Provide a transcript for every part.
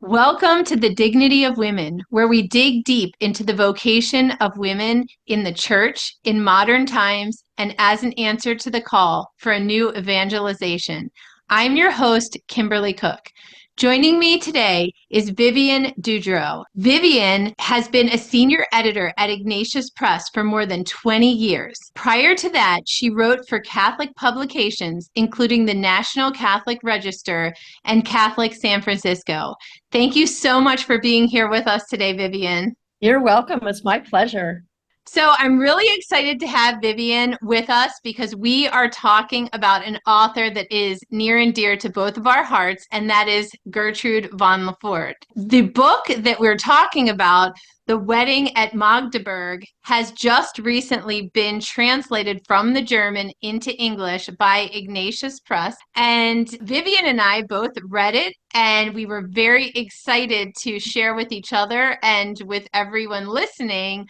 Welcome to the Dignity of Women, where we dig deep into the vocation of women in the church in modern times and as an answer to the call for a new evangelization. I'm your host, Kimberly Cook. Joining me today is Vivian Dudro. Vivian has been a senior editor at Ignatius Press for more than 20 years. Prior to that, she wrote for Catholic publications, including the National Catholic Register and Catholic San Francisco. Thank you so much for being here with us today, Vivian. You're welcome. It's my pleasure. So I'm really excited to have Vivian with us because we are talking about an author that is near and dear to both of our hearts, and that is Gertrude von Lefort. The book that we're talking about, The Wedding at Magdeburg, has just recently been translated from the German into English by Ignatius Press. And Vivian and I both read it, and we were very excited to share with each other and with everyone listening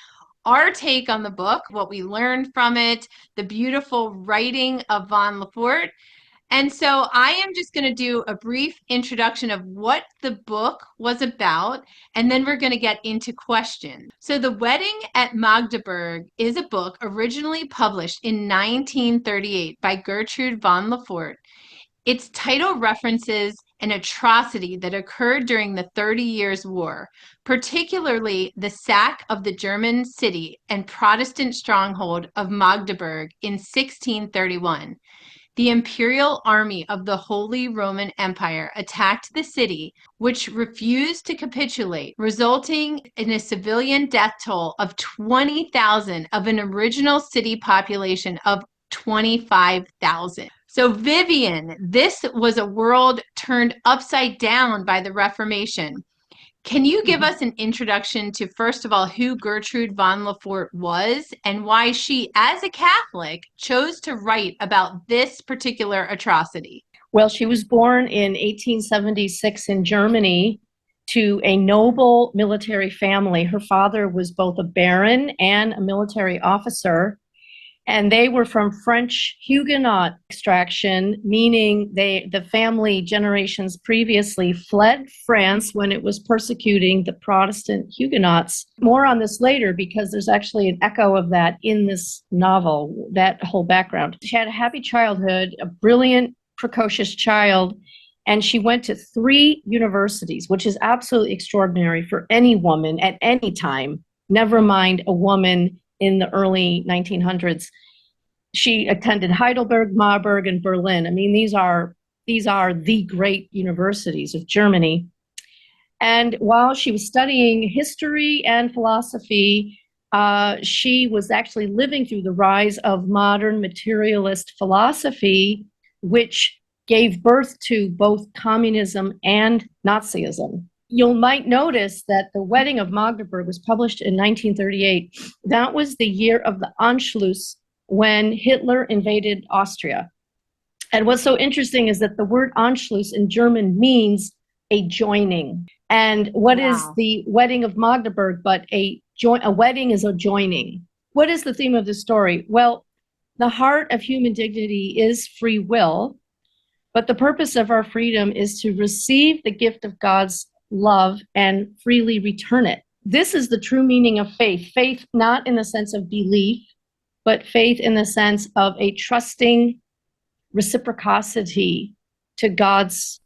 our take on the book, what we learned from it, the beautiful writing of von Lefort. And so I am just going to do a brief introduction of what the book was about, and then we're going to get into questions. So The Wedding at Magdeburg is a book originally published in 1938 by Gertrude von Lefort. Its title references an atrocity that occurred during the 30 Years' War, particularly the sack of the German city and Protestant stronghold of Magdeburg in 1631. The imperial army of the Holy Roman Empire attacked the city, which refused to capitulate, resulting in a civilian death toll of 20,000 of an original city population of 25,000. So Vivian, this was a world turned upside down by the Reformation. Can you give us an introduction to, first of all, who Gertrude von Lefort was and why she, as a Catholic, chose to write about this particular atrocity? Well, she was born in 1876 in Germany to a noble military family. Her father was both a baron and a military officer, and they were from French Huguenot extraction, meaning the family generations previously fled France when it was persecuting the Protestant Huguenots. More on this later because there's actually an echo of that in this novel, that whole background. She had a happy childhood, a brilliant, precocious child, and she went to 3 universities, which is absolutely extraordinary for any woman at any time, never mind a woman in the early 1900s. She attended Heidelberg, Marburg, and Berlin. I mean, these are the great universities of Germany. And while she was studying history and philosophy, she was actually living through the rise of modern materialist philosophy, which gave birth to both communism and Nazism. You might notice that The Wedding of Magdeburg was published in 1938. That was the year of the Anschluss, when Hitler invaded Austria. And what's so interesting is that the word Anschluss in German means a joining. And what is the Wedding of Magdeburg but a wedding is a joining? What is the theme of the story? Well, the heart of human dignity is free will, but the purpose of our freedom is to receive the gift of God's love and freely return it. This is the true meaning of faith. Faith not in the sense of belief, but faith in the sense of a trusting reciprocity to God's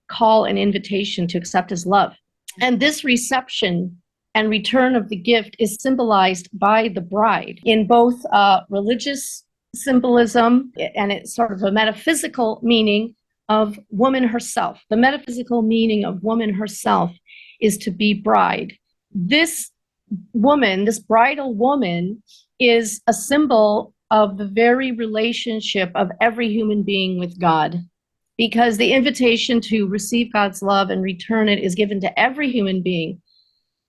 call and invitation to accept his love. And this reception and return of the gift is symbolized by the bride in both religious symbolism and it's sort of a metaphysical meaning of woman herself. The metaphysical meaning of woman herself is to be bride. This woman, this bridal woman, is a symbol of the very relationship of every human being with God, because the invitation to receive God's love and return it is given to every human being.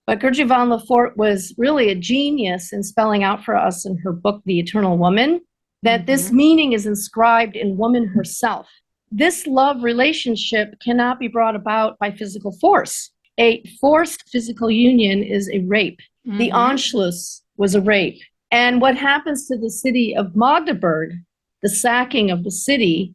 But Gertrude von Lefort was really a genius in spelling out for us in her book, The Eternal Woman, that this meaning is inscribed in woman herself. This love relationship cannot be brought about by physical force. A forced physical union is a rape. The Anschluss was a rape. And what happens to the city of Magdeburg, the sacking of the city,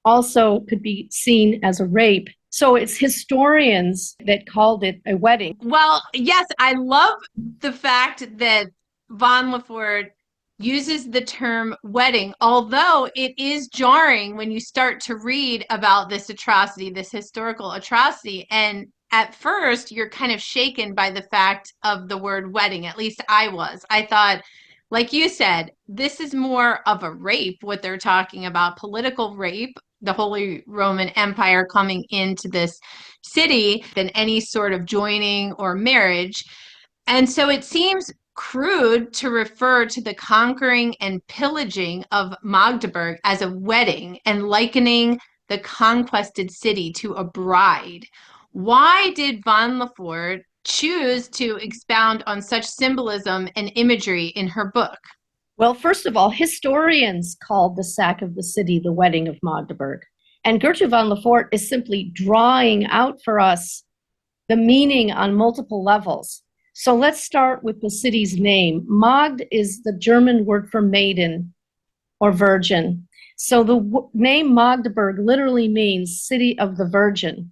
also could be seen as a rape So it's historians that called it a wedding. Well, yes, I love the fact that Von Lefort uses the term wedding, although it is jarring when you start to read about this atrocity, this historical atrocity. And at first, you're kind of shaken by the fact of the word wedding. At least I was. I thought, like you said, this is more of a rape, what they're talking about, political rape, the Holy Roman Empire coming into this city, than any sort of joining or marriage. And so it seems crude to refer to the conquering and pillaging of Magdeburg as a wedding and likening the conquested city to a bride. Why did Von Lefort choose to expound on such symbolism and imagery in her book? Well, first of all, historians called the sack of the city the wedding of Magdeburg. And Gertrude von Lefort is simply drawing out for us the meaning on multiple levels. So let's start with the city's name. Magd is the German word for maiden or virgin. So the name Magdeburg literally means city of the virgin.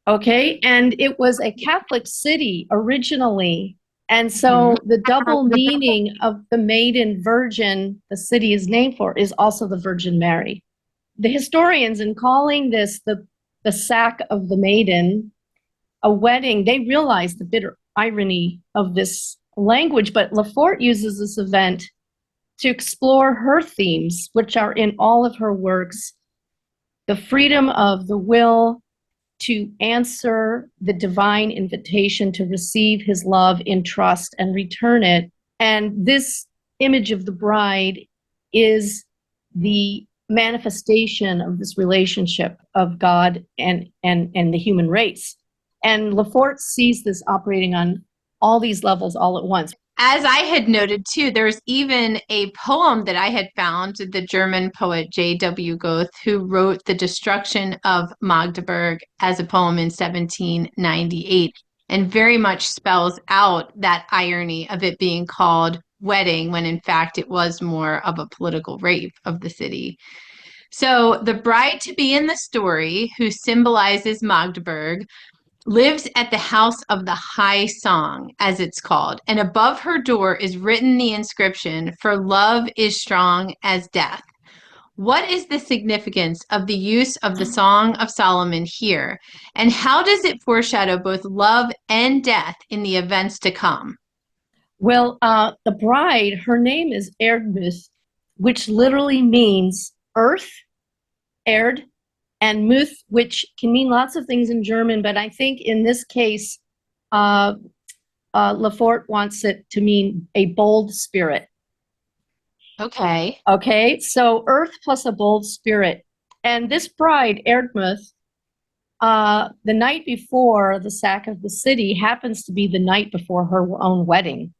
Okay, and it was a Catholic city originally. And so the double meaning of the maiden virgin the city is named for is also the Virgin Mary. The historians, in calling this the sack of the maiden, a wedding, they realized the bitter irony of this language, but Lefort uses this event to explore her themes, which are in all of her works: the freedom of the will to answer the divine invitation to receive his love in trust and return it. And this image of the bride is the manifestation of this relationship of God and the human race. And Lefort sees this operating on all these levels all at once. As I had noted too, there's even a poem that I had found, the German poet J.W. Goethe, who wrote The Destruction of Magdeburg as a poem in 1798, and very much spells out that irony of it being called wedding when in fact it was more of a political rape of the city. So the bride to be in the story, who symbolizes Magdeburg, lives at the house of the High Song, as it's called, and above her door is written the inscription, "For love is strong as death." What is the significance of the use of the Song of Solomon here, and how does it foreshadow both love and death in the events to come? Well, the bride, her name is Erdmuth, which literally means earth, Erd, and Muth, which can mean lots of things in German, but I think in this case, Lefort wants it to mean a bold spirit. Okay. Okay, so earth plus a bold spirit. And this bride, Erdmuth, the night before the sack of the city happens to be the night before her own wedding.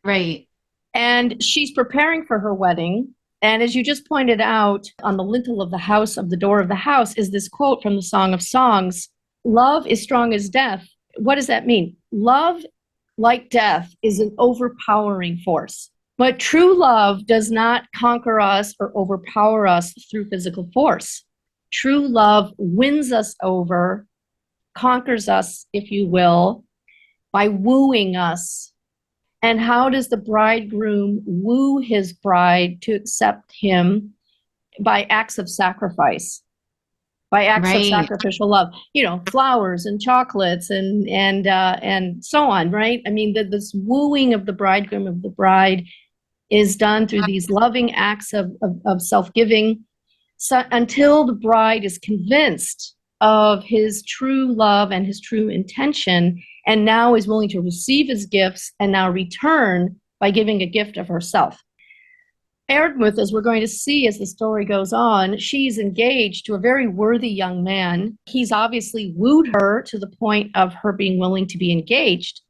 Right. And she's preparing for her wedding. And as you just pointed out, on the lintel of the house, of the door of the house, is this quote from the Song of Songs: "Love is strong as death." What does that mean? Love, like death, is an overpowering force. But true love does not conquer us or overpower us through physical force. True love wins us over, conquers us, if you will, by wooing us. And how does the bridegroom woo his bride to accept him? By acts of sacrifice, by acts of sacrificial love. You know, flowers and chocolates and so on, right? I mean, this wooing of the bridegroom, of the bride, is done through these loving acts of self-giving, so, until the bride is convinced of his true love and his true intention, and now is willing to receive his gifts and now return by giving a gift of herself. Erdmuth, as we're going to see as the story goes on, she's engaged to a very worthy young man. He's obviously wooed her to the point of her being willing to be engaged.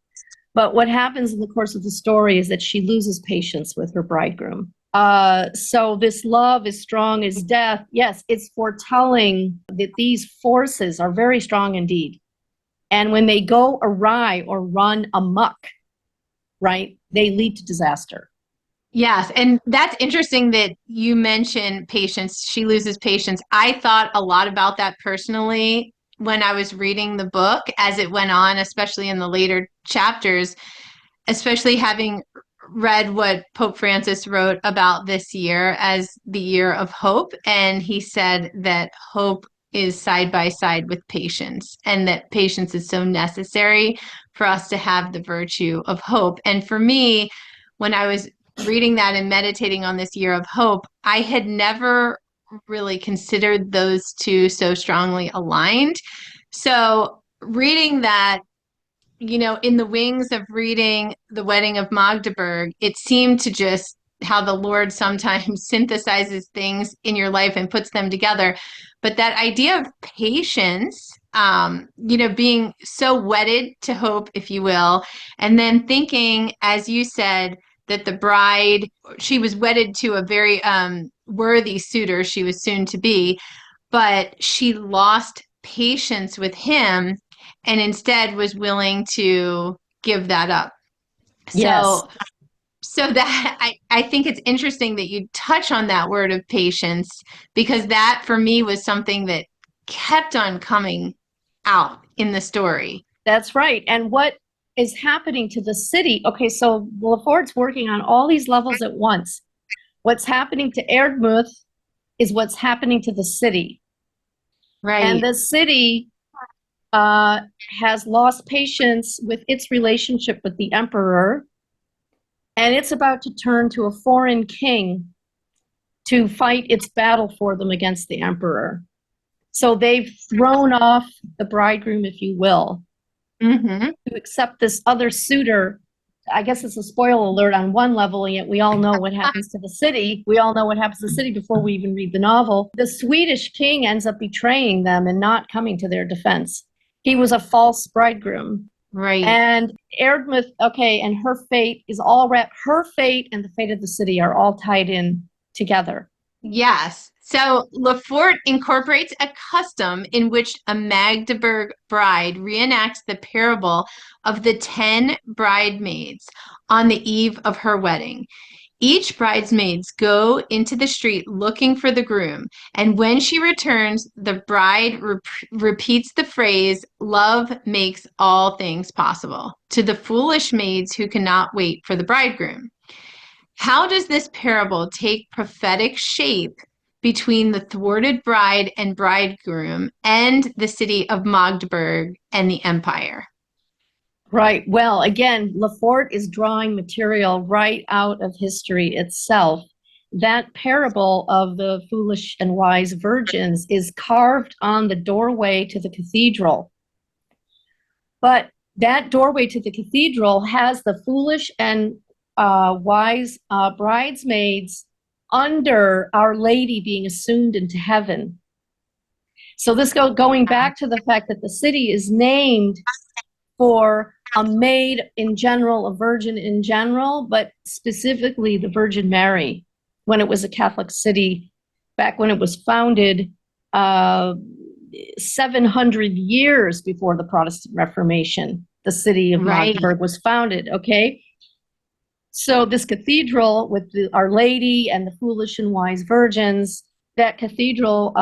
But what happens in the course of the story is that she loses patience with her bridegroom. So this love is strong as death. Yes, it's foretelling that these forces are very strong indeed. And when they go awry or run amok, right, they lead to disaster. Yes, and that's interesting that you mentioned patience. She loses patience. I thought a lot about that personally when I was reading the book as it went on, especially in the later chapters, especially having read what Pope Francis wrote about this year as the year of hope. And he said that hope is side by side with patience, and that patience is so necessary for us to have the virtue of hope. And for me, when I was reading that and meditating on this year of hope, I had never really considered those two so strongly aligned. So reading that, in the wings of reading The Wedding of Magdeburg, it seemed to just how the Lord sometimes synthesizes things in your life and puts them together. But that idea of patience, being so wedded to hope, if you will, and then thinking, as you said, that the bride, she was wedded to a very worthy suitor she was soon to be, but she lost patience with him and instead was willing to give that up. Yes. So that I think it's interesting that you touch on that word of patience, because that for me was something that kept on coming out in the story. That's right. And what is happening to the city? Okay, so Lafort's working on all these levels at once. What's happening to Erdmuth is what's happening to the city. Right. And the city has lost patience with its relationship with the emperor, and it's about to turn to a foreign king to fight its battle for them against the emperor. So they've thrown off the bridegroom, if you will, to accept this other suitor. I guess it's a spoiler alert on one level, and yet we all know what happens to the city. We all know what happens to the city before we even read the novel. The Swedish king ends up betraying them and not coming to their defense. He was a false bridegroom. Right. And Erdmuth, okay, and her fate is all wrapped. Her fate and the fate of the city are all tied in together. Yes. So Lefort incorporates a custom in which a Magdeburg bride reenacts the parable of the 10 bridesmaids on the eve of her wedding. Each bridesmaids go into the street looking for the groom, and when she returns, the bride repeats the phrase, "Love makes all things possible," to the foolish maids who cannot wait for the bridegroom. How does this parable take prophetic shape between the thwarted bride and bridegroom and the city of Magdeburg and the empire? Right. Well, again, Lefort is drawing material right out of history itself. That parable of the foolish and wise virgins is carved on the doorway to the cathedral. But that doorway to the cathedral has the foolish and wise bridesmaids under Our Lady being assumed into heaven. So this going back to the fact that the city is named for a maid in general, a virgin in general, but specifically the Virgin Mary, when it was a Catholic city, back when it was founded 700 years before the Protestant Reformation. The city of Magdeburg was founded, okay? So this cathedral with Our Lady and the foolish and wise virgins, that cathedral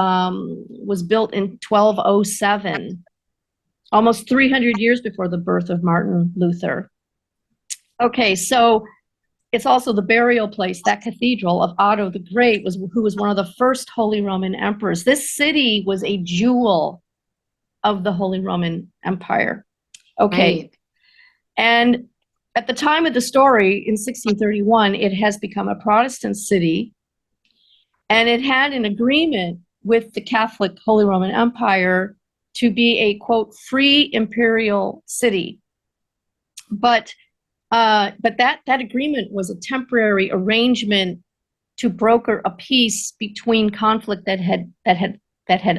was built in 1207. Almost 300 years before the birth of Martin Luther. Okay, so it's also the burial place, that cathedral of Otto the Great, who was one of the first Holy Roman emperors. This city was a jewel of the Holy Roman Empire. Okay, right. And at the time of the story, in 1631, it has become a Protestant city, and it had an agreement with the Catholic Holy Roman Empire to be a, quote, free imperial city. But that agreement was a temporary arrangement to broker a peace between conflict that had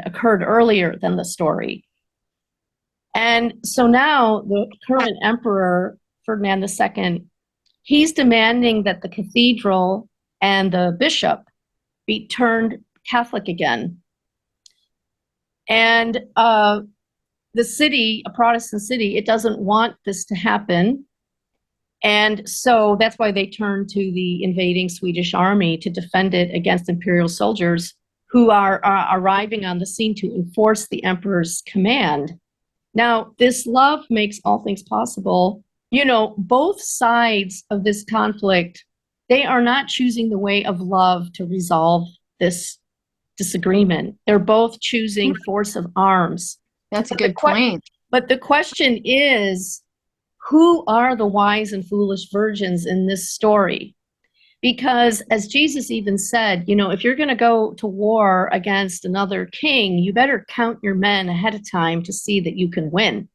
occurred earlier than the story. And so now the current emperor, Ferdinand II, he's demanding that the cathedral and the bishop be turned Catholic again. And the city, a Protestant city, it doesn't want this to happen. And so that's why they turned to the invading Swedish army to defend it against imperial soldiers who are arriving on the scene to enforce the emperor's command. Now, this love makes all things possible. You know, both sides of this conflict, they are not choosing the way of love to resolve this disagreement. They're both choosing force of arms. That's a good point. But the question is, who are the wise and foolish virgins in this story? Because as Jesus even said, you know, if you're going to go to war against another king, you better count your men ahead of time to see that you can win.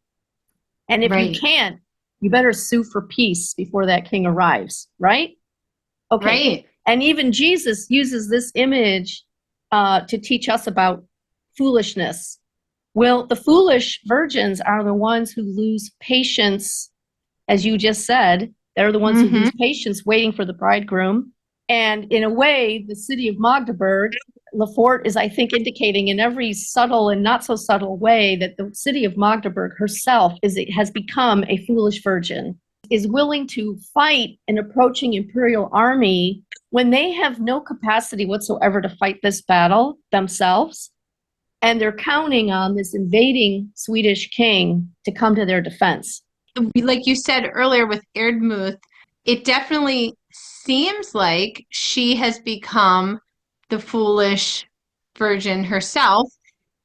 And if you can't, you better sue for peace before that king arrives, right? Okay. Right. And even Jesus uses this image to teach us about foolishness. Well, the foolish virgins are the ones who lose patience, as you just said. They're the ones who lose patience waiting for the bridegroom. And in a way, the city of Magdeburg, Lefort is, I think, indicating in every subtle and not so subtle way that the city of Magdeburg herself has become a foolish virgin, is willing to fight an approaching imperial army when they have no capacity whatsoever to fight this battle themselves. And they're counting on this invading Swedish king to come to their defense. Like you said earlier with Erdmuth, it definitely seems like she has become the foolish virgin herself.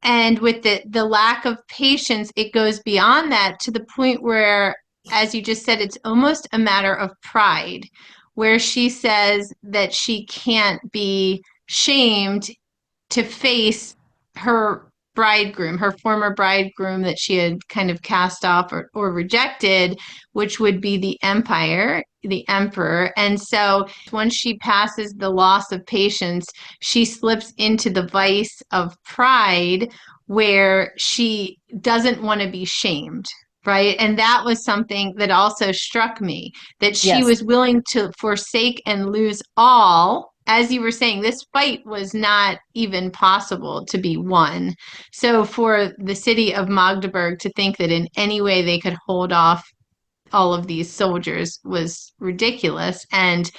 And with the lack of patience, it goes beyond that to the point where, as you just said, it's almost a matter of pride, where she says that she can't be shamed to face her bridegroom, her former bridegroom that she had kind of cast off or rejected, which would be the emperor. And so once she passes the loss of patience, she slips into the vice of pride where she doesn't want to be shamed. Right. And that was something that also struck me, that she was willing to forsake and lose all. As you were saying, this fight was not even possible to be won. So for the city of Magdeburg to think that in any way they could hold off all of these soldiers was ridiculous. And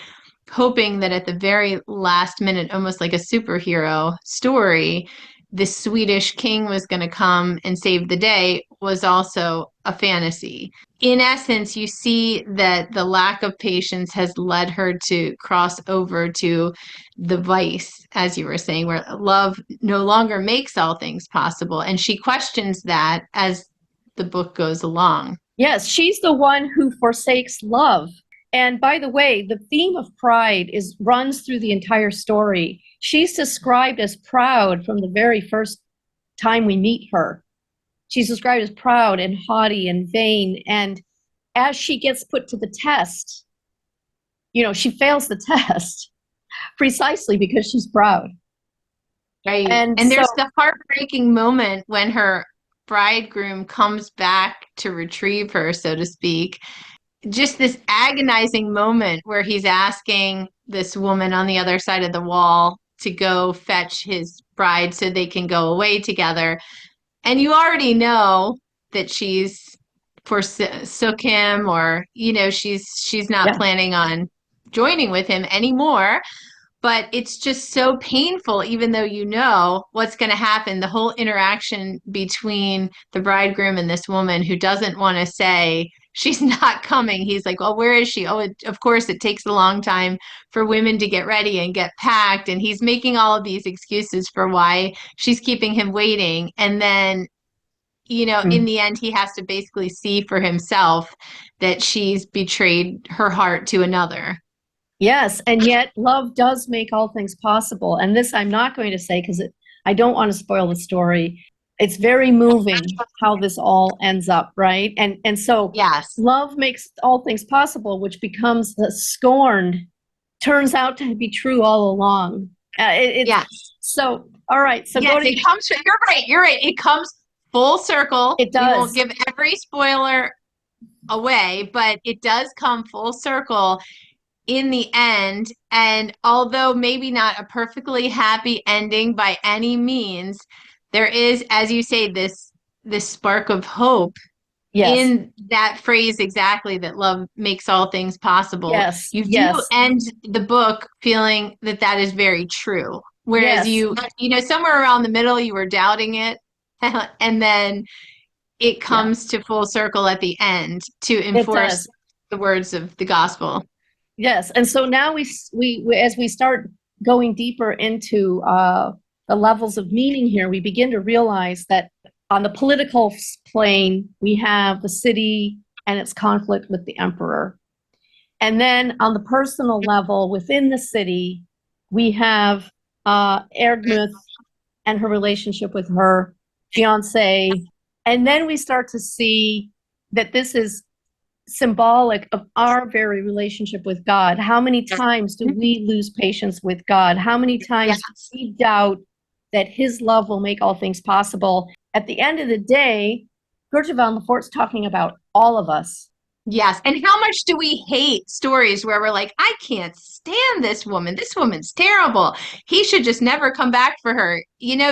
hoping that at the very last minute, almost like a superhero story, the Swedish king was going to come and save the day was also a fantasy. In essence, you see that the lack of patience has led her to cross over to the vice, as you were saying, where love no longer makes all things possible. And she questions that as the book goes along. Yes, she's the one who forsakes love. And by the way, the theme of pride runs through the entire story. She's described as proud from the very first time we meet her. She's described as proud and haughty and vain. And as she gets put to the test, you know, she fails the test precisely because she's proud. Right. And there's the heartbreaking moment when her bridegroom comes back to retrieve her, so to speak. Just this agonizing moment where he's asking this woman on the other side of the wall to go fetch his bride so they can go away together. And you already know that she's forsook him, or, you know, she's not planning on joining with him anymore. But it's just so painful, even though you know what's going to happen. The whole interaction between the bridegroom and this woman who doesn't want to say she's not coming. He's like, well, where is she? Oh, of course, it takes a long time for women to get ready and get packed. And he's making all of these excuses for why she's keeping him waiting. And then, you know, in the end, he has to basically see for himself that she's betrayed her heart to another. Yes, and yet love does make all things possible. And this I'm not going to say because I don't want to spoil the story. It's very moving how this all ends up, right? And so love makes all things possible, which becomes scorned, turns out to be true all along. So, all right. So it comes. You're right. You're right. It comes full circle. It does. We won't give every spoiler away, but it does come full circle in the end. And although maybe not a perfectly happy ending by any means, there is, as you say, this spark of hope in that phrase exactly, that love makes all things possible. You do end the book feeling that is very true. Whereas Yes. somewhere around the middle, you were doubting it. And then it Yeah, comes to full circle at the end to it enforce does. the words of the gospel. Yes. And so now we as we start going deeper into the levels of meaning here, we begin to realize that on the political plane, we have the city and its conflict with the emperor. And then on the personal level within the city, we have Erdmuth and her relationship with her fiance. And then we start to see that this is symbolic of our very relationship with God. How many times do we lose patience with God? How many times do Yes. we doubt that his love will make all things possible? At the end of the day, Gertrude von Lefort's talking about all of us. Yes. And how much do we hate stories where we're like, I can't stand this woman. This woman's terrible. He should just never come back for her.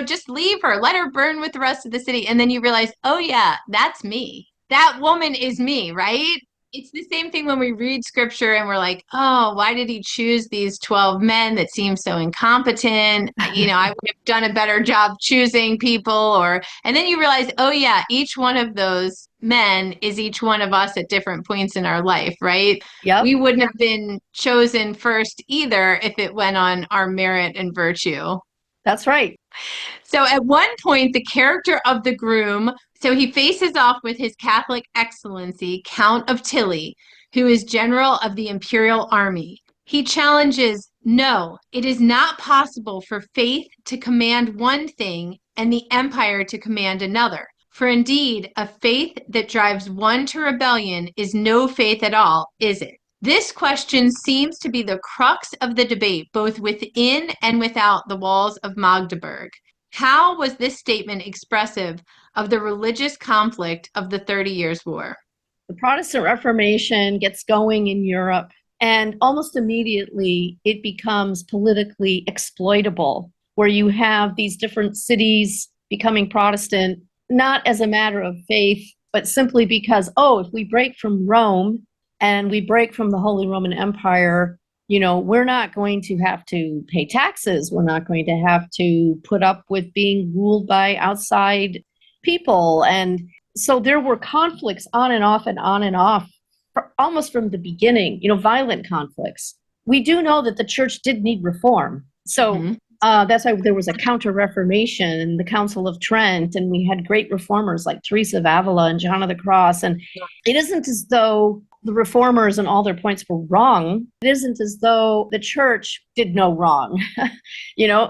Just leave her. Let her burn with the rest of the city. And then you realize, oh, yeah, that's me. That woman is me, right? It's the same thing when we read scripture and we're like, oh, why did he choose these 12 men that seem so incompetent? I would have done a better job choosing people and then you realize, oh yeah, each one of those men is each one of us at different points in our life, right? Yep. We wouldn't have been chosen first either if it went on our merit and virtue. That's right. So at one point, the character of the groom, so he faces off with his Catholic Excellency, Count of Tilly, who is general of the imperial army. He challenges, no, it is not possible for faith to command one thing and the empire to command another. For indeed, a faith that drives one to rebellion is no faith at all, is it? This question seems to be the crux of the debate, both within and without the walls of Magdeburg. How was this statement expressive of the religious conflict of the 30 Years' War? The Protestant Reformation gets going in Europe, and almost immediately it becomes politically exploitable, where you have these different cities becoming Protestant, not as a matter of faith, but simply because, if we break from Rome and we break from the Holy Roman Empire, we're not going to have to pay taxes. We're not going to have to put up with being ruled by outside people. And so there were conflicts on and off and on and off, almost from the beginning, violent conflicts. We do know that the church did need reform. So that's why there was a counter-reformation in the Council of Trent, and we had great reformers like Teresa of Avila and John of the Cross. And it isn't as though the reformers and all their points were wrong. It isn't as though the church did no wrong,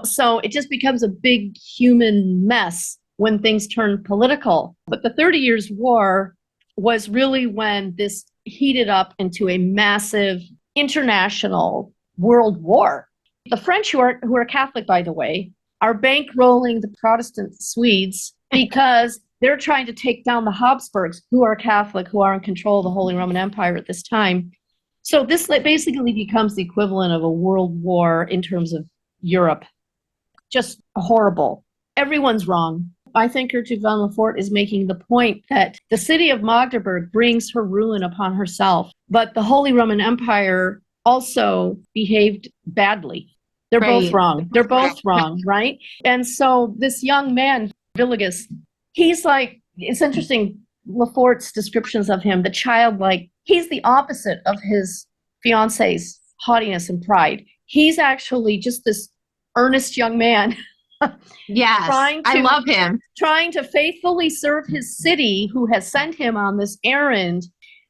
so it just becomes a big human mess when things turn political. But the 30 Years' War was really when this heated up into a massive international world war. The French, who are Catholic, by the way, are bankrolling the Protestant Swedes because they're trying to take down the Habsburgs, who are Catholic, who are in control of the Holy Roman Empire at this time. So this basically becomes the equivalent of a world war in terms of Europe. Just horrible. Everyone's wrong. I think Gertrude von Lefort is making the point that the city of Magdeburg brings her ruin upon herself, but the Holy Roman Empire also behaved badly. They're both wrong. They're both wrong, right? And so this young man, Villegas, he's like, it's interesting, Lefort's descriptions of him, the childlike, he's the opposite of his fiance's haughtiness and pride. He's actually just this earnest young man. Yes, I love him. Trying to faithfully serve his city, who has sent him on this errand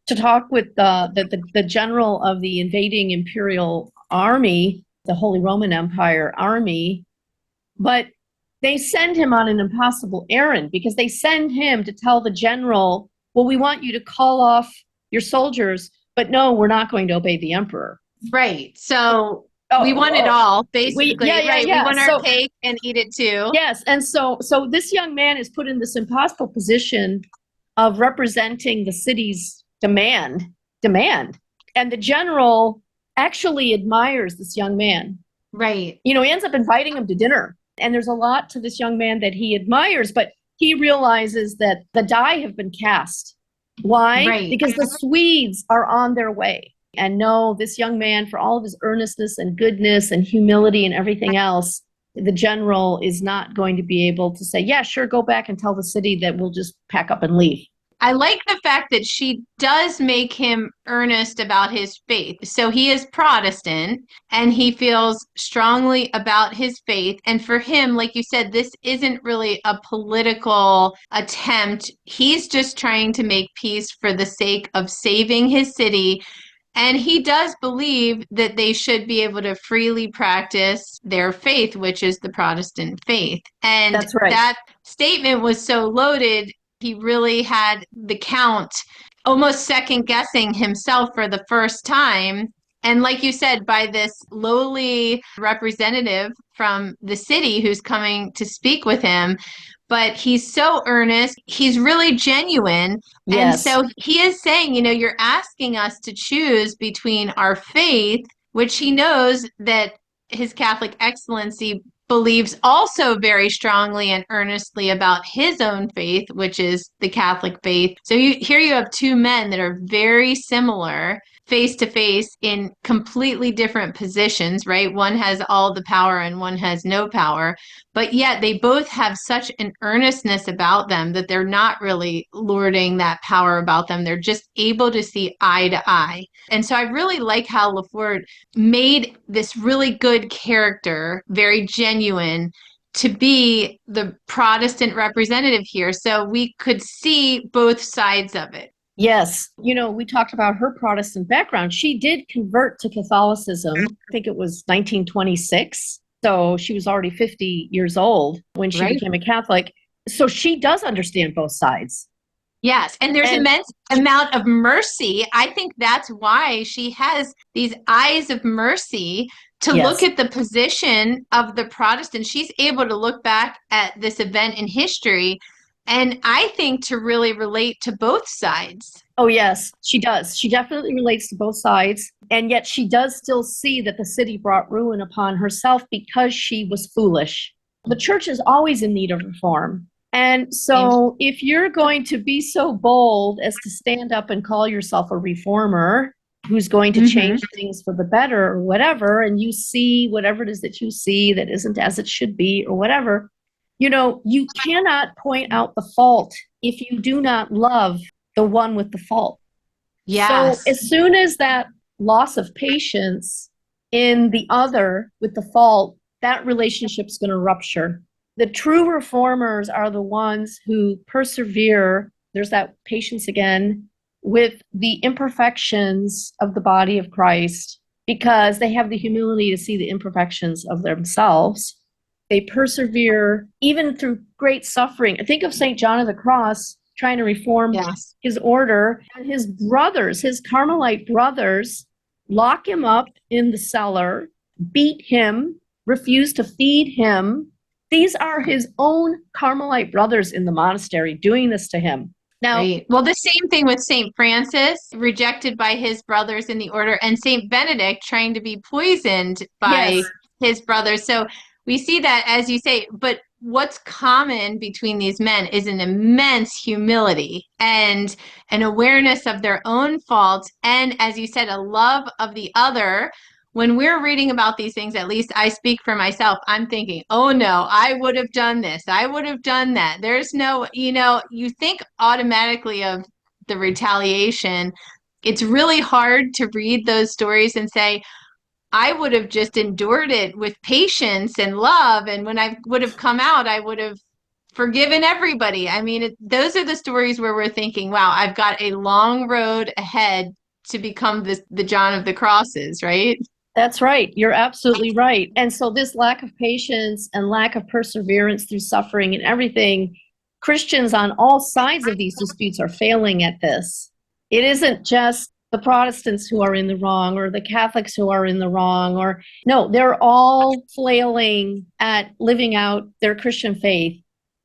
to talk with the general of the invading imperial army, the Holy Roman Empire army. But they send him on an impossible errand because they send him to tell the general, well, we want you to call off your soldiers, but no, we're not going to obey the emperor. Right. So we want it all, basically. We want our cake and eat it too. Yes. And so this young man is put in this impossible position of representing the city's demand. And the general actually admires this young man. Right. He ends up inviting him to dinner. And there's a lot to this young man that he admires, but he realizes that the die have been cast. Why? Right. Because the Swedes are on their way. And no, this young man, for all of his earnestness and goodness and humility and everything else, the general is not going to be able to say, yeah, sure, go back and tell the city that we'll just pack up and leave. I like the fact that she does make him earnest about his faith. So he is Protestant and he feels strongly about his faith. And for him, like you said, this isn't really a political attempt. He's just trying to make peace for the sake of saving his city. And he does believe that they should be able to freely practice their faith, which is the Protestant faith. And That's right. that statement was so loaded. He really had the Count almost second guessing himself for the first time. And like you said, by this lowly representative from the city who's coming to speak with him, but he's so earnest. He's really genuine. Yes. And so he is saying, you're asking us to choose between our faith, which he knows that His Catholic Excellency believes also very strongly and earnestly about his own faith, which is the Catholic faith. So here you have two men that are very similar face to face in completely different positions, right? One has all the power and one has no power, but yet they both have such an earnestness about them that they're not really lording that power about them. They're just able to see eye to eye. And so I really like how Lefort made this really good character, very genuine, to be the Protestant representative here. So we could see both sides of it. Yes. We talked about her Protestant background. She did convert to Catholicism. I think it was 1926. So she was already 50 years old when she became a Catholic. So she does understand both sides. Yes. And there's immense amount of mercy. I think that's why she has these eyes of mercy to look at the position of the Protestants. She's able to look back at this event in history and I think to really relate to both sides. Oh, yes, she does. She definitely relates to both sides. And yet she does still see that the city brought ruin upon herself because she was foolish. The church is always in need of reform. And so if you're going to be so bold as to stand up and call yourself a reformer who's going to change things for the better or whatever, and you see whatever it is that you see that isn't as it should be or whatever, you cannot point out the fault if you do not love the one with the fault. Yes. So as soon as that loss of patience in the other with the fault, that relationship's going to rupture. The true reformers are the ones who persevere, there's that patience again, with the imperfections of the body of Christ, because they have the humility to see the imperfections of themselves. They persevere even through great suffering. Think of St. John of the Cross trying to reform his order. And his brothers, his Carmelite brothers, lock him up in the cellar, beat him, refuse to feed him. These are his own Carmelite brothers in the monastery doing this to him. Now, well, the same thing with St. Francis, rejected by his brothers in the order, and St. Benedict trying to be poisoned by his brothers. So we see that, as you say, but what's common between these men is an immense humility and an awareness of their own faults. And as you said, a love of the other. When we're reading about these things, at least I speak for myself, I'm thinking, oh no, I would have done this. I would have done that. There's no, you think automatically of the retaliation. It's really hard to read those stories and say, I would have just endured it with patience and love. And when I would have come out, I would have forgiven everybody. I mean, those are the stories where we're thinking, wow, I've got a long road ahead to become the John of the Crosses, right? That's right. You're absolutely right. And so this lack of patience and lack of perseverance through suffering and everything, Christians on all sides of these disputes are failing at this. It isn't just the Protestants who are in the wrong or the Catholics who are in the wrong, or no, they're all flailing at living out their Christian faith.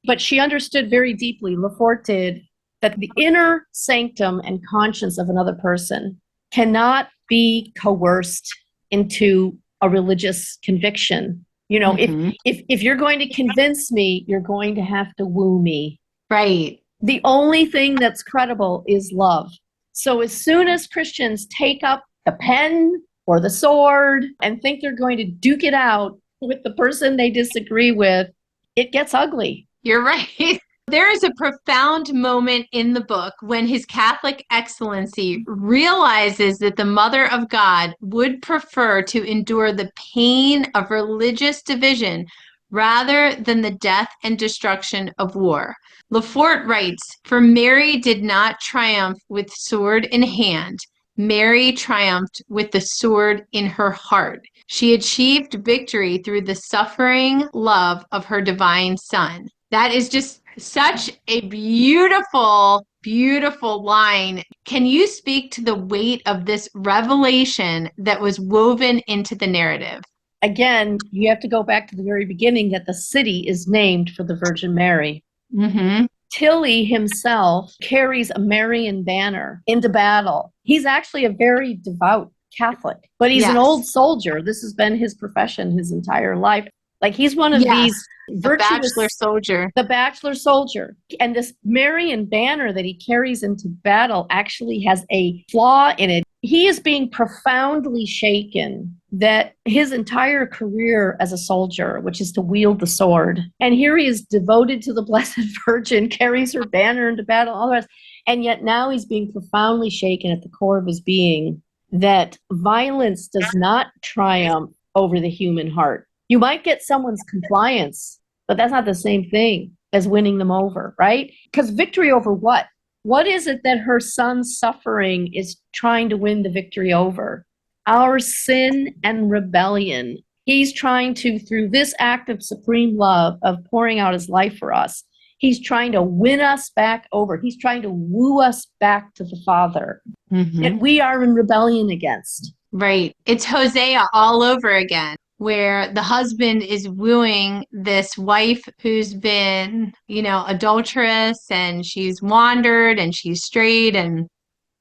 But she understood very deeply, Lefort did, that the inner sanctum and conscience of another person cannot be coerced into a religious conviction. If you're going to convince me, you're going to have to woo me. Right. The only thing that's credible is love. So as soon as Christians take up the pen or the sword and think they're going to duke it out with the person they disagree with, it gets ugly. You're right. There is a profound moment in the book when His Catholic Excellency realizes that the Mother of God would prefer to endure the pain of religious division rather than the death and destruction of war. Lefort writes, "For Mary did not triumph with sword in hand. Mary triumphed with the sword in her heart. She achieved victory through the suffering love of her divine Son." That is just such a beautiful, beautiful line. Can you speak to the weight of this revelation that was woven into the narrative? Again, you have to go back to the very beginning that the city is named for the Virgin Mary. Mm-hmm. Tilly himself carries a Marian banner into battle. He's actually a very devout Catholic, but he's an old soldier. This has been his profession his entire life. Like, he's one of these virtuous, bachelor soldier. The bachelor soldier. And this Marian banner that he carries into battle actually has a flaw in it. He is being profoundly shaken that his entire career as a soldier, which is to wield the sword, and here he is devoted to the Blessed Virgin, carries her banner into battle, all the rest. And yet now he's being profoundly shaken at the core of his being that violence does not triumph over the human heart. You might get someone's compliance, but that's not the same thing as winning them over, right? Because victory over what? What is it that her son's suffering is trying to win the victory over? Our sin and rebellion. He's trying to, through this act of supreme love, of pouring out his life for us, he's trying to win us back over. He's trying to woo us back to the Father that we are in rebellion against. Right. It's Hosea all over again, where the husband is wooing this wife who's been, adulterous, and she's wandered and she's strayed. And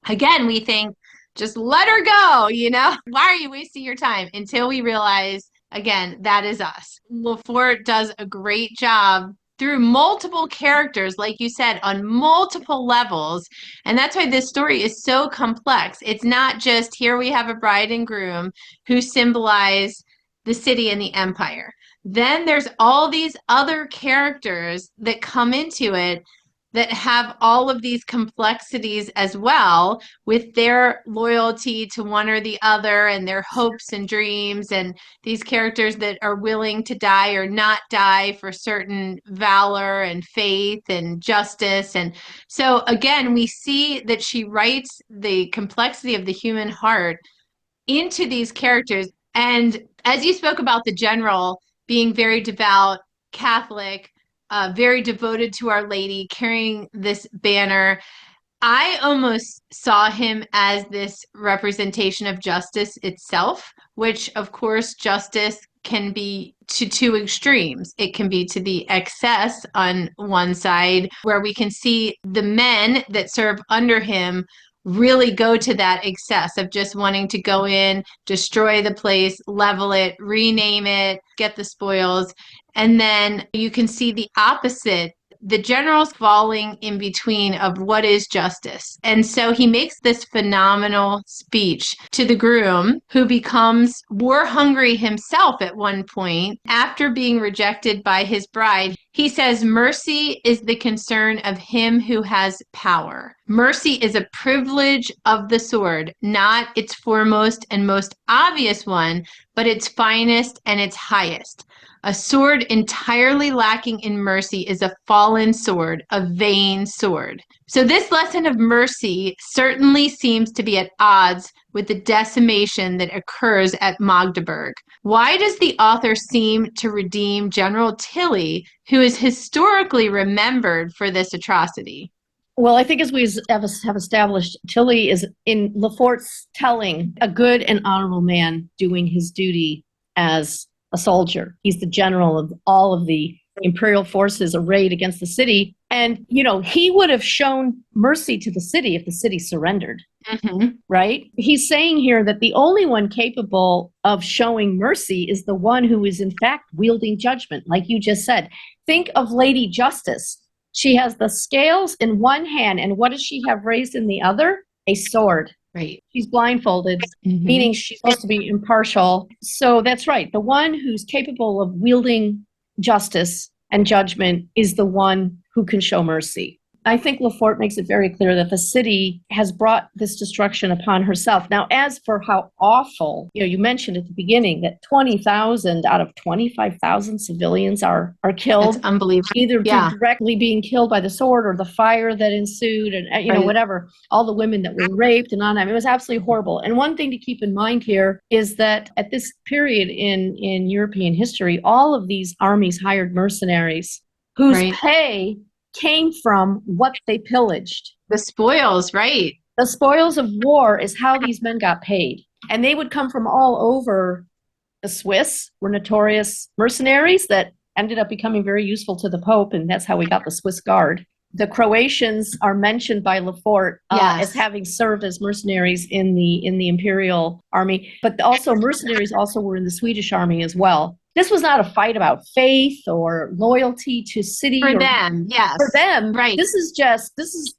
again, we think, just let her go, Why are you wasting your time? Until we realize, again, that is us. Lefort does a great job through multiple characters, like you said, on multiple levels. And that's why this story is so complex. It's not just here we have a bride and groom who symbolize the city and the empire. Then there's all these other characters that come into it that have all of these complexities as well, with their loyalty to one or the other and their hopes and dreams, and these characters that are willing to die or not die for certain valor and faith and justice. And so again, we see that she writes the complexity of the human heart into these characters. And as you spoke about the general being very devout Catholic, very devoted to Our Lady, carrying this banner, I almost saw him as this representation of justice itself, which, of course, justice can be to two extremes. It can be to the excess on one side, where we can see the men that serve under him really go to that excess of just wanting to go in, destroy the place, level it, rename it, get the spoils. And then you can see the opposite. The general's falling in between of what is justice. And so he makes this phenomenal speech to the groom, who becomes war hungry himself at one point after being rejected by his bride. He says, "Mercy is the concern of him who has power. Mercy is a privilege of the sword, not its foremost and most obvious one, but its finest and its highest. A sword entirely lacking in mercy is a fallen sword, a vain sword." So this lesson of mercy certainly seems to be at odds with the decimation that occurs at Magdeburg. Why does the author seem to redeem General Tilly, who is historically remembered for this atrocity? Well, I think as we have established, Tilly is, in Lefort's telling, a good and honorable man doing his duty as a soldier. He's the general of all of the imperial forces arrayed against the city. And, he would have shown mercy to the city if the city surrendered, right? He's saying here that the only one capable of showing mercy is the one who is, in fact, wielding judgment, like you just said. Think of Lady Justice. She has the scales in one hand, and what does she have raised in the other? A sword. Right. She's blindfolded, meaning she's supposed to be impartial. So that's right. The one who's capable of wielding justice and judgment is the one who can show mercy. I think Lefort makes it very clear that the city has brought this destruction upon herself. Now, as for how awful, you mentioned at the beginning that 20,000 out of 25,000 civilians are killed. That's unbelievable. Either Yeah. directly being killed by the sword or the fire that ensued, and Right. whatever, all the women that were raped and on. I mean, it was absolutely horrible. And one thing to keep in mind here is that at this period in European history, all of these armies hired mercenaries whose Right. pay came from what they pillaged. The spoils, right. The spoils of war is how these men got paid. And they would come from all over. The Swiss were notorious mercenaries that ended up becoming very useful to the Pope, and that's how we got the Swiss Guard. The Croatians are mentioned by Lefort as having served as mercenaries in the imperial army, but also mercenaries also were in the Swedish army as well. This was not a fight about faith or loyalty to city. For them, yes. For them, right. This is,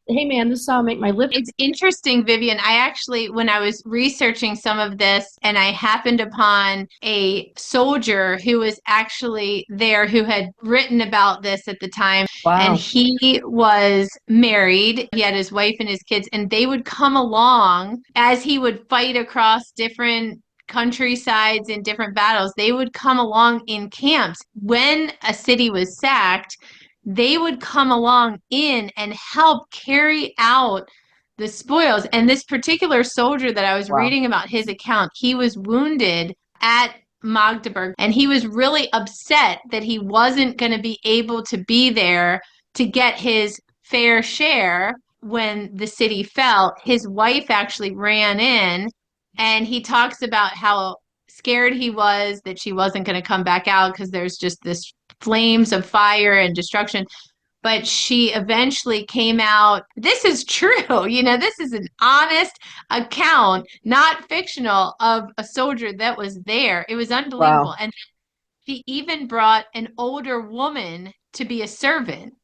hey man, this is how I make my living. It's interesting, Vivian. I actually, when I was researching some of this, and I happened upon a soldier who was actually there who had written about this at the time. Wow. And he was married. He had his wife and his kids, and they would come along as he would fight across different countrysides in different battles. They would come along in camps. When a city was sacked, they would come along in and help carry out the spoils. And this particular soldier that I was reading about his account, he was wounded at Magdeburg, and he was really upset that he wasn't going to be able to be there to get his fair share when the city fell. His wife actually ran in, and he talks about how scared he was that she wasn't going to come back out because there's just this flames of fire and destruction. But she eventually came out. This is true. This is an honest account, not fictional, of a soldier that was there. It was unbelievable. Wow. And she even brought an older woman to be a servant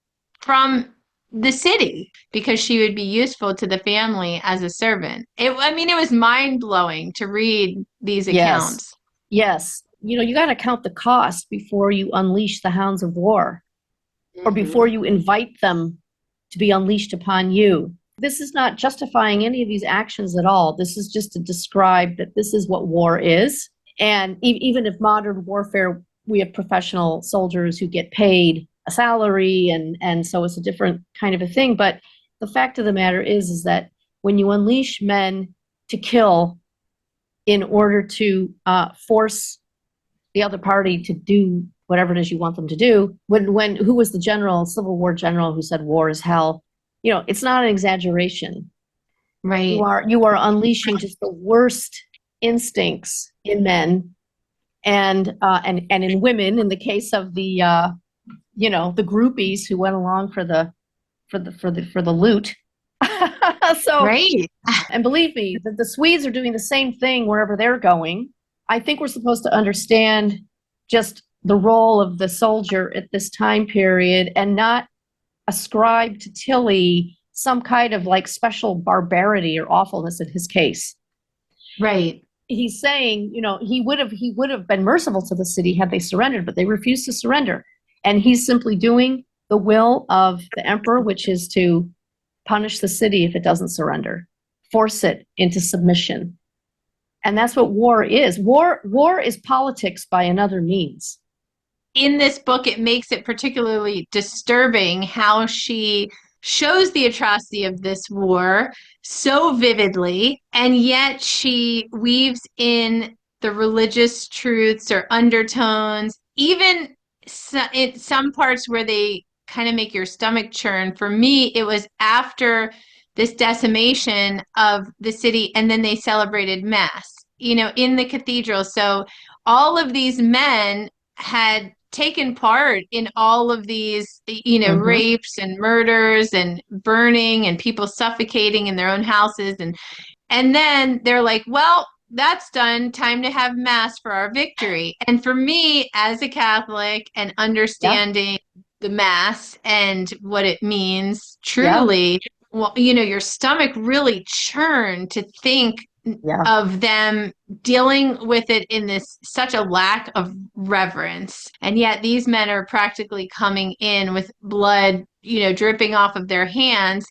from the city because she would be useful to the family as a servant. It was mind-blowing to read these accounts. Yes. You got to count the cost before you unleash the hounds of war, or before you invite them to be unleashed upon you. This is not justifying any of these actions at all. This is just to describe that this is what war is. And even if modern warfare, we have professional soldiers who get paid a salary, and so it's a different kind of a thing. But the fact of the matter is that when you unleash men to kill in order to force the other party to do whatever it is you want them to do, who was the general, Civil War general, who said war is hell? It's not an exaggeration. Right. You are unleashing just the worst instincts in men and in women, in the case of the the groupies who went along for the loot. So, right. And believe me, the Swedes are doing the same thing wherever they're going. I think we're supposed to understand just the role of the soldier at this time period and not ascribe to Tilly some kind of special barbarity or awfulness in his case. Right. He's saying, he would have been merciful to the city had they surrendered, but they refused to surrender. And he's simply doing the will of the emperor, which is to punish the city if it doesn't surrender, force it into submission. And that's what war is. War is politics by another means. In this book, it makes it particularly disturbing how she shows the atrocity of this war so vividly, and yet she weaves in the religious truths or undertones, even in some parts where they kind of make your stomach churn. For me, it was after this decimation of the city, and then they celebrated Mass, in the cathedral. So all of these men had taken part in all of these, rapes and murders and burning and people suffocating in their own houses. And then they're like, well, that's done. Time to have Mass for our victory. And for me, as a Catholic and understanding the Mass and what it means truly, well, you know, your stomach really churned to think Yeah. of them dealing with it in this such a lack of reverence. And yet these men are practically coming in with blood, you know, dripping off of their hands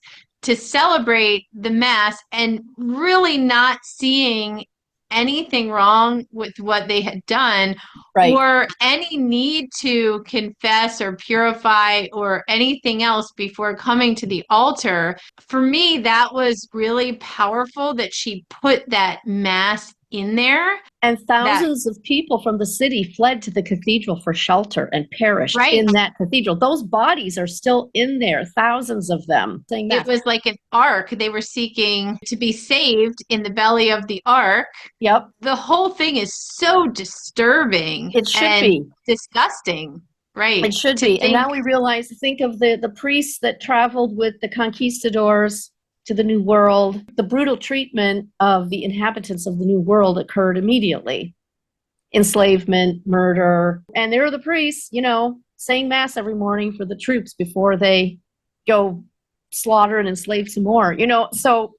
to celebrate the mass and really not seeing anything wrong with what they had done Right. or any need to confess or purify or anything else before coming to the altar. For me, that was really powerful that she put that mass in there. And That, thousands of people from the city fled to the cathedral for shelter and perished right? in that cathedral. Those bodies are still in there, thousands of them. Saying It that. was like an ark. They were seeking to be saved in the belly of the ark. Yep, The whole thing is so disturbing it should and be. disgusting, It right? should To be. And think, now we realize, think of the priests that traveled with the conquistadors to the New World. The brutal treatment of the inhabitants of the New World occurred immediately. Enslavement, murder. And there are the priests, you know, saying mass every morning for the troops before they go slaughter and enslave some more, you know. So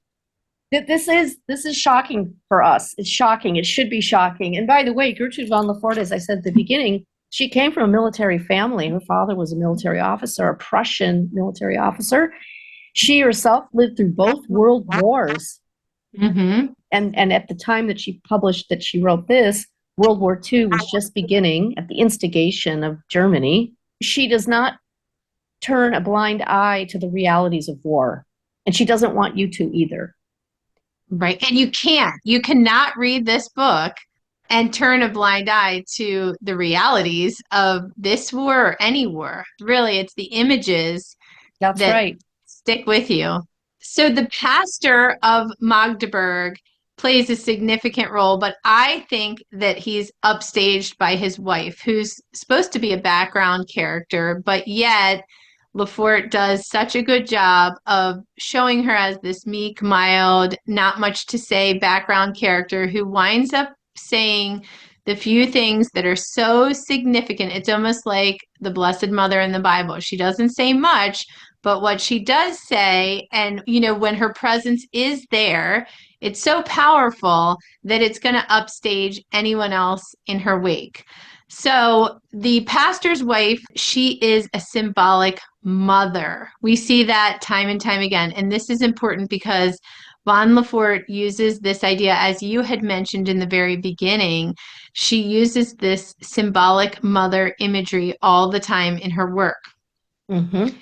this is shocking for us. It's shocking. It should be shocking. And by the way, Gertrude von Lefort, as I said at the beginning, she came from a military family. Her father was a military officer, a Prussian military officer. She herself lived through both world wars. mm-hmm. And at the time that she published, that she wrote this, World War II was just beginning at the instigation of Germany. She does not turn a blind eye to the realities of war. And she doesn't want you to either. Right. And you cannot read this book and turn a blind eye to the realities of this war or any war. Really, it's the images That's that right. stick with you. So the pastor of Magdeburg plays a significant role, but I think that he's upstaged by his wife, who's supposed to be a background character, but yet Lefort does such a good job of showing her as this meek, mild, not much to say background character who winds up saying the few things that are so significant. It's almost like the Blessed Mother in the Bible. She doesn't say much, but what she does say, and you know, when her presence is there, it's so powerful that it's going to upstage anyone else in her wake. So the pastor's wife, she is a symbolic mother. We see that time and time again. And this is important because Von Lefort uses this idea, as you had mentioned in the very beginning. She uses this symbolic mother imagery all the time in her work. Mm-hmm.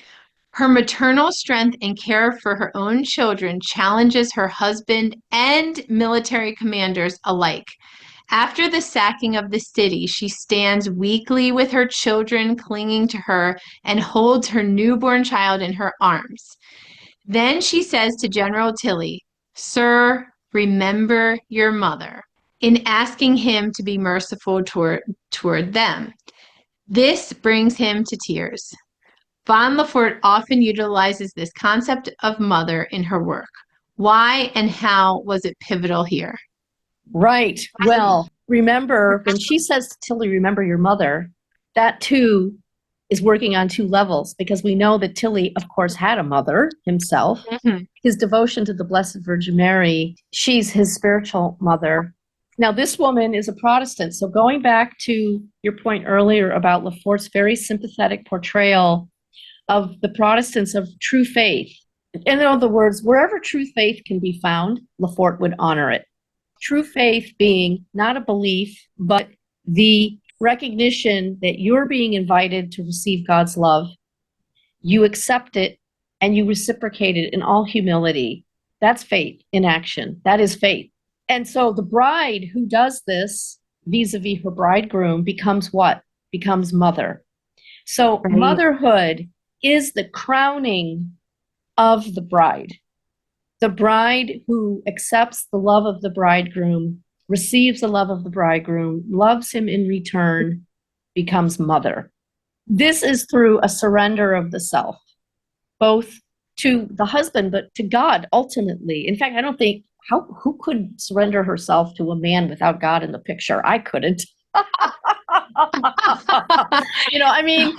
Her maternal strength and care for her own children challenges her husband and military commanders alike. After the sacking of the city, she stands weakly with her children clinging to her and holds her newborn child in her arms. Then she says to General Tilly, "Sir, remember your mother," in asking him to be merciful toward them. This brings him to tears. Von Lefort often utilizes this concept of mother in her work. Why and how was it pivotal here? Right. Well, remember when she says to Tilly, remember your mother, that too is working on two levels because we know that Tilly, of course, had a mother himself. Mm-hmm. His devotion to the Blessed Virgin Mary, she's his spiritual mother. Now, this woman is a Protestant. So going back to your point earlier about Lefort's very sympathetic portrayal of the Protestants of true faith. In other words, wherever true faith can be found, Lefort would honor it. True faith being not a belief, but the recognition that you're being invited to receive God's love. You accept it and you reciprocate it in all humility. That's faith in action. That is faith. And so the bride who does this vis-a-vis her bridegroom becomes what? Becomes mother. So Right. Motherhood is the crowning of the bride. The bride who accepts the love of the bridegroom, receives the love of the bridegroom, loves him in return, becomes mother. This is through a surrender of the self, both to the husband, but to God ultimately. In fact, I don't think, who could surrender herself to a man without God in the picture? I couldn't. You know, I mean,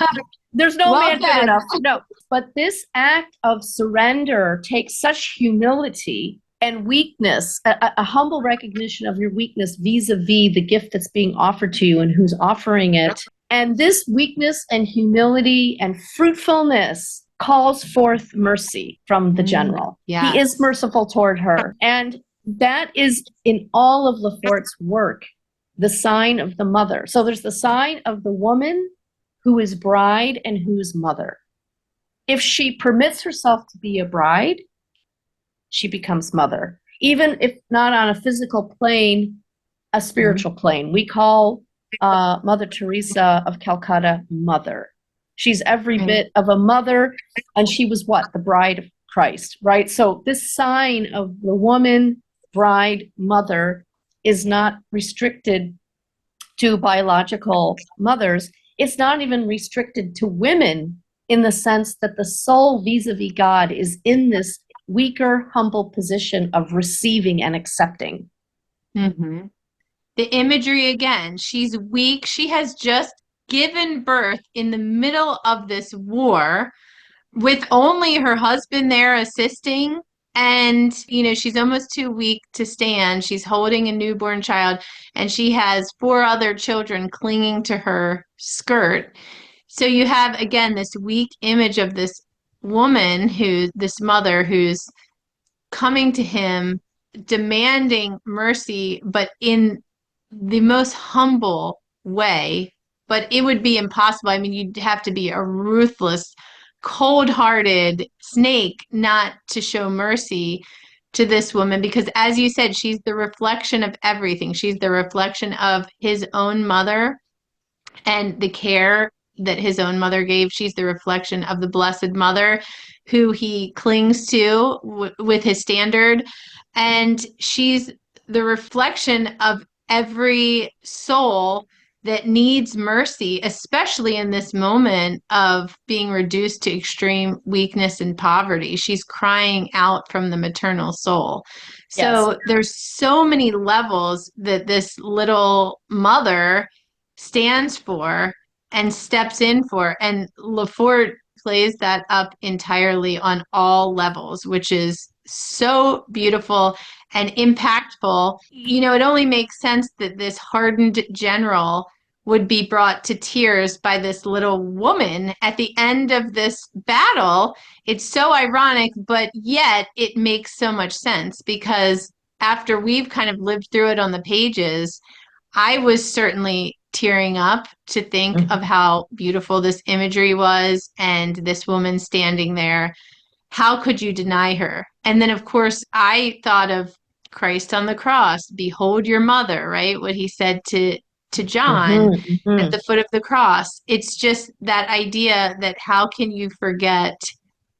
There's no Well man good said. enough to know. But this act of surrender takes such humility and weakness, a humble recognition of your weakness vis-a-vis the gift that's being offered to you and who's offering it. And this weakness and humility and fruitfulness calls forth mercy from the general. Yeah. He is merciful toward her. And that is in all of Lefort's work, the sign of the mother. So there's the sign of the woman who is bride and who's mother. If she permits herself to be a bride, she becomes mother. Even if not on a physical plane, a spiritual plane. We call Mother Teresa of Calcutta mother. She's every bit of a mother, and she was what? The bride of Christ, right? So this sign of the woman, bride, mother is not restricted to biological mothers. It's not even restricted to women in the sense that the soul vis-a-vis God is in this weaker, humble position of receiving and accepting. Mm-hmm. The imagery again, she's weak. She has just given birth in the middle of this war with only her husband there assisting. And, she's almost too weak to stand. She's holding a newborn child, and she has 4 other children clinging to her skirt. So you have, again, this weak image of this woman this mother who's coming to him, demanding mercy, but in the most humble way. But it would be impossible. I mean, you'd have to be a ruthless, cold-hearted snake not to show mercy to this woman, because as you said, she's the reflection of everything. She's the reflection of his own mother and the care that his own mother gave. She's the reflection of the Blessed Mother who he clings to with his standard. And she's the reflection of every soul that needs mercy, especially in this moment of being reduced to extreme weakness and poverty. She's crying out from the maternal soul. So Yes. there's so many levels that this little mother stands for and steps in for. And Lefort plays that up entirely on all levels, which is so beautiful and impactful. It only makes sense that this hardened general would be brought to tears by this little woman at the end of this battle. It's so ironic, but yet it makes so much sense, because after we've kind of lived through it on the pages, I was certainly tearing up to think of how beautiful this imagery was, and this woman standing there. How could you deny her? And then, of course, I thought of Christ on the cross. Behold your mother, right? What he said to John at the foot of the cross. It's just that idea that how can you forget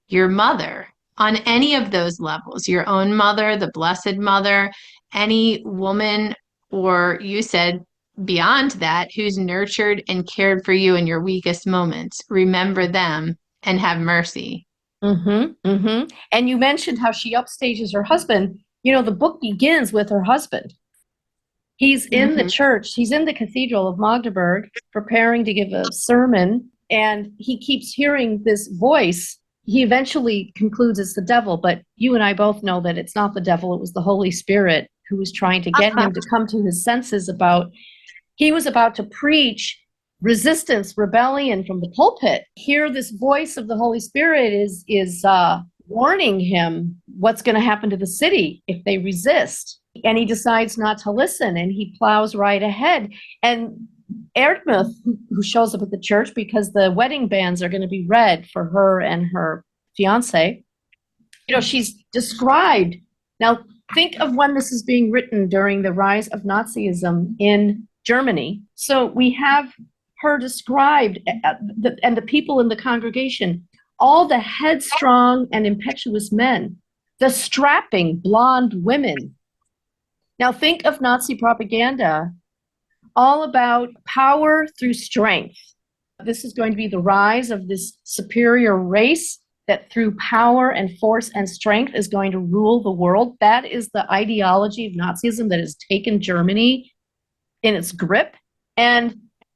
your mother on any of those levels? Your own mother, the Blessed Mother, any woman, or you said beyond that, who's nurtured and cared for you in your weakest moments. Remember them and have mercy. And you mentioned how she upstages her husband. The book begins with her husband. He's in the church. He's in the Cathedral of Magdeburg preparing to give a sermon, and he keeps hearing this voice. He eventually concludes it's the devil, but you and I both know that it's not the devil. It was the Holy Spirit who was trying to get him to come to his senses he was about to preach resistance, rebellion from the pulpit. Here, this voice of the Holy Spirit is warning him what's going to happen to the city if they resist. And he decides not to listen, and he plows right ahead. And Erdmuth, who shows up at the church because the wedding banns are going to be read for her and her fiance, she's described. Now, think of when this is being written during the rise of Nazism in Germany. So we have her described, and the people in the congregation, all the headstrong and impetuous men, the strapping blonde women. Now think of Nazi propaganda, all about power through strength. This is going to be the rise of this superior race that through power and force and strength is going to rule the world. That is the ideology of Nazism that has taken Germany in its grip. And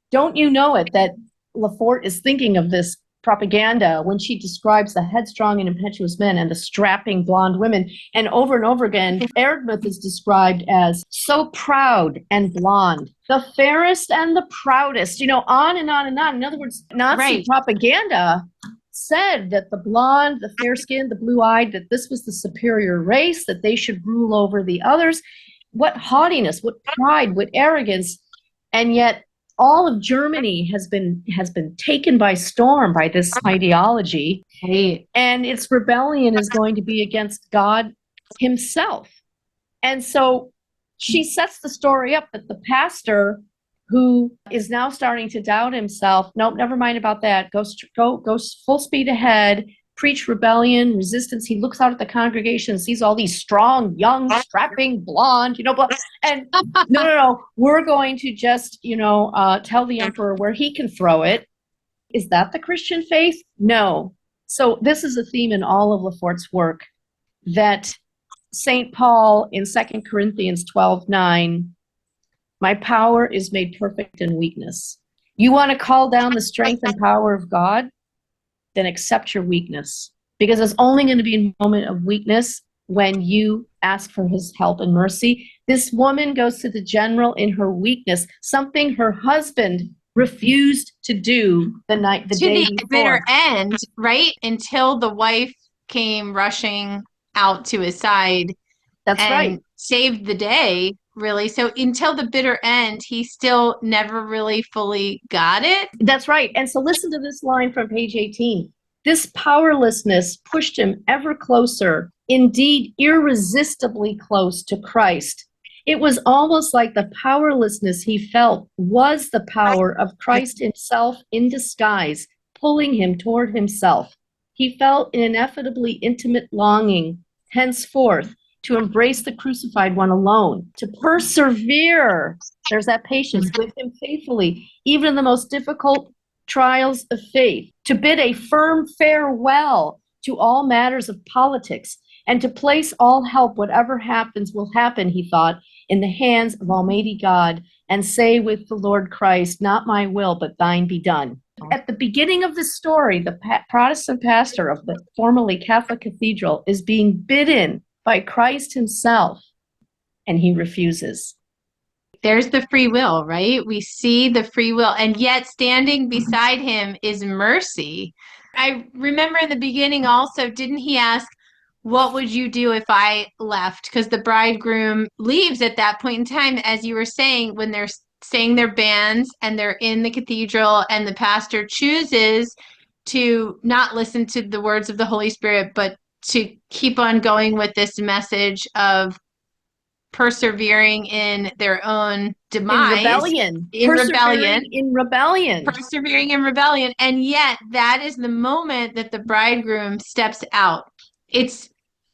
don't you know it, that Lefort is thinking of this propaganda when she describes the headstrong and impetuous men and the strapping blonde women. And over again, Erdmouth is described as so proud and blonde, the fairest and the proudest, on and on and on. In other words, Nazi propaganda said that the blonde, the fair-skinned, the blue-eyed, that this was the superior race, that they should rule over the others. What haughtiness, what pride, what arrogance. And yet all of Germany has been taken by storm by this ideology, and its rebellion is going to be against God himself. And so she sets the story up that the pastor, who is now starting to doubt himself, nope, never mind about that, go full speed ahead, preach rebellion, resistance. He looks out at the congregation and sees all these strong, young, strapping, blonde, and no, we're going to just, tell the emperor where he can throw it. Is that the Christian faith? No. So this is a theme in all of Lefort's work, that St. Paul in 2 Corinthians 12:9, my power is made perfect in weakness. You want to call down the strength and power of God? Then accept your weakness, because it's only going to be a moment of weakness when you ask for his help and mercy. This woman goes to the general in her weakness, something her husband refused to do the day before. Bitter end, right? Until the wife came rushing out to his side. That's right. Saved the day, really. So until the bitter end, he still never really fully got it. That's right. And so listen to this line from page 18. This powerlessness pushed him ever closer, indeed irresistibly close to Christ. It was almost like the powerlessness he felt was the power of Christ himself in disguise, pulling him toward himself. He felt an ineffably intimate longing, henceforth, to embrace the crucified one alone, to persevere, there's that patience, with him faithfully, even in the most difficult trials of faith, to bid a firm farewell to all matters of politics, and to place all help, whatever happens will happen, he thought, in the hands of Almighty God, and say with the Lord Christ, not my will, but thine be done. At the beginning of the story, the Protestant pastor of the formerly Catholic cathedral is being bidden by Christ himself, and he refuses. There's the free will, right? We see the free will, and yet standing beside him is mercy. I remember in the beginning also, didn't he ask, what would you do if I left? Because the bridegroom leaves at that point in time, as you were saying, when they're saying their bands and they're in the cathedral, and the pastor chooses to not listen to the words of the Holy Spirit, but to keep on going with this message of persevering in their own demise. Persevering in rebellion. And yet that is the moment that the bridegroom steps out. It's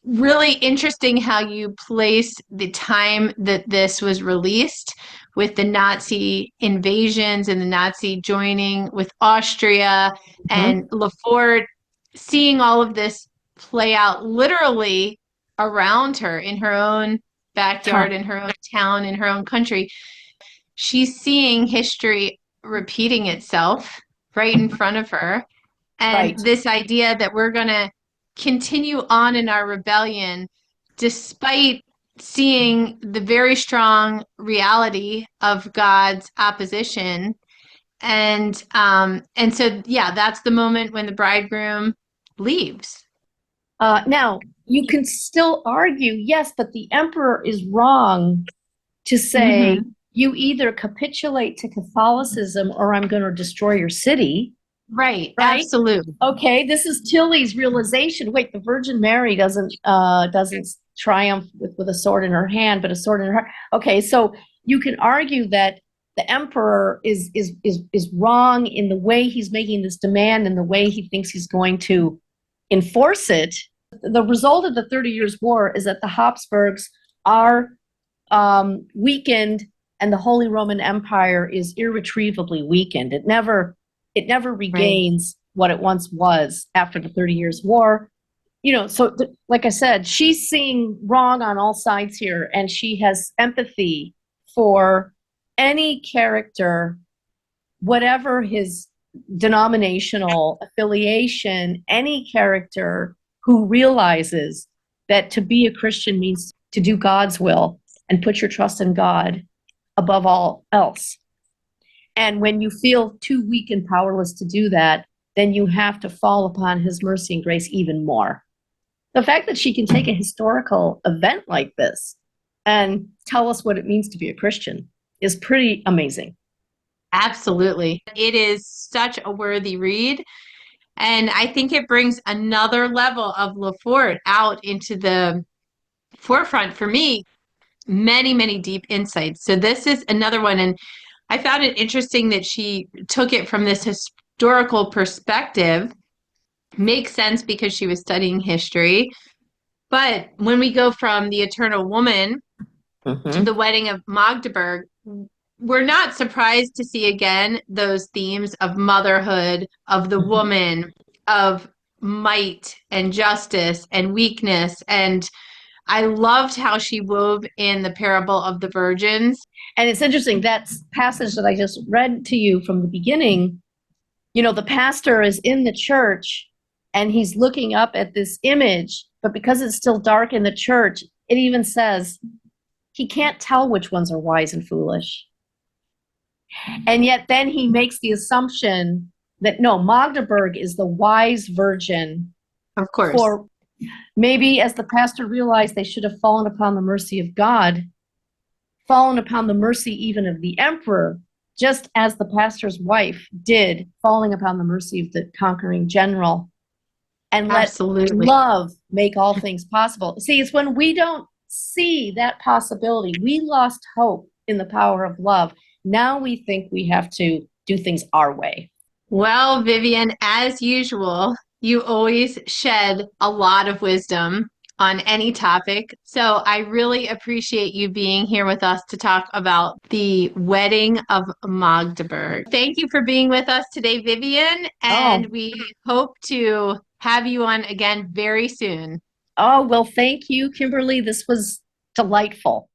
really interesting how you place the time that this was released with the Nazi invasions and the Nazi joining with Austria, and Lefort seeing all of this play out literally around her in her own backyard, in her own town, in her own country. She's seeing history repeating itself right in front of her. And this idea that we're going to continue on in our rebellion despite seeing the very strong reality of God's opposition. And so, yeah, that's the moment when the bridegroom leaves. Now, you can still argue, yes, but the emperor is wrong to say, you either capitulate to Catholicism or I'm going to destroy your city. Right? Absolutely. Okay, this is Tilly's realization. Wait, the Virgin Mary doesn't triumph with a sword in her hand, but a sword in her heart. Okay, so you can argue that the emperor is wrong in the way he's making this demand and the way he thinks he's going to enforce it. The result of the 30 Years' War is that the Habsburgs are weakened, and the Holy Roman Empire is irretrievably weakened. It never regains what it once was after the 30 Years' War. So like I said, she's seeing wrong on all sides here, and she has empathy for any character, whatever his denominational affiliation, any character who realizes that to be a Christian means to do God's will and put your trust in God above all else. And when you feel too weak and powerless to do that, then you have to fall upon his mercy and grace even more. The fact that she can take a historical event like this and tell us what it means to be a Christian is pretty amazing. Absolutely. It is such a worthy read. And I think it brings another level of Lefort out into the forefront for me. Many, many deep insights. So this is another one. And I found it interesting that she took it from this historical perspective. Makes sense because she was studying history. But when we go from the Eternal Woman to the Wedding of Magdeburg, we're not surprised to see again those themes of motherhood, of the woman, of might and justice and weakness. And I loved how she wove in the parable of the virgins. And it's interesting, that passage that I just read to you from the beginning, you know, the pastor is in the church and he's looking up at this image, but because it's still dark in the church, it even says he can't tell which ones are wise and foolish. And yet then he makes the assumption that no, Magdeburg is the wise virgin. Of course. For maybe as the pastor realized they should have fallen upon the mercy of God, fallen upon the mercy even of the emperor, just as the pastor's wife did, falling upon the mercy of the conquering general. And let love make all things possible. See, it's when we don't see that possibility, we lost hope in the power of love. Now we think we have to do things our way. Well, Vivian, as usual, you always shed a lot of wisdom on any topic. So I really appreciate you being here with us to talk about the Wedding of Magdeburg. Thank you for being with us today, Vivian, and we hope to have you on again very soon. Oh, well, thank you, Kimberly. This was delightful.